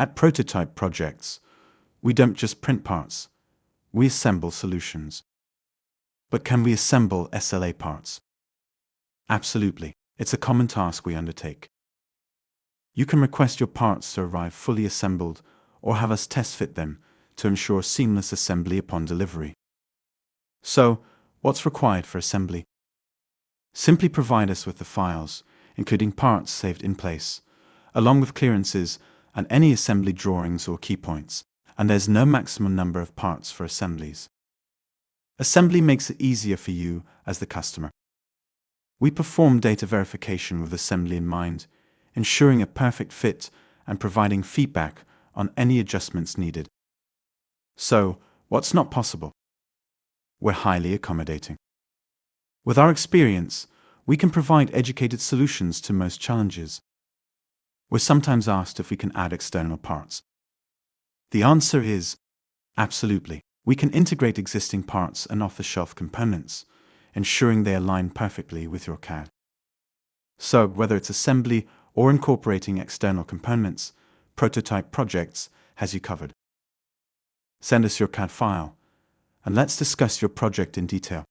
At Prototype Projects, we don't just print parts, we assemble solutions. But can we assemble SLA parts? Absolutely. It's a common task we undertake. You can request your parts to arrive fully assembled or have us test fit them to ensure seamless assembly upon delivery. So, what's required for assembly? Simply provide us with the files, including parts saved in place, along with clearances and any assembly drawings or key points, and there's no maximum number of parts for assemblies. Assembly makes it easier for you as the customer. We perform data verification with assembly in mind, ensuring a perfect fit and providing feedback on any adjustments needed. So, what's not possible? We're highly accommodating. With our experience, we can provide educated solutions to most challenges. We're sometimes asked if we can add external parts. The answer is absolutely. We can integrate existing parts and off-the-shelf components, ensuring they align perfectly with your CAD. So, whether it's assembly or incorporating external components, Prototype Projects has you covered. Send us your CAD file, and let's discuss your project in detail.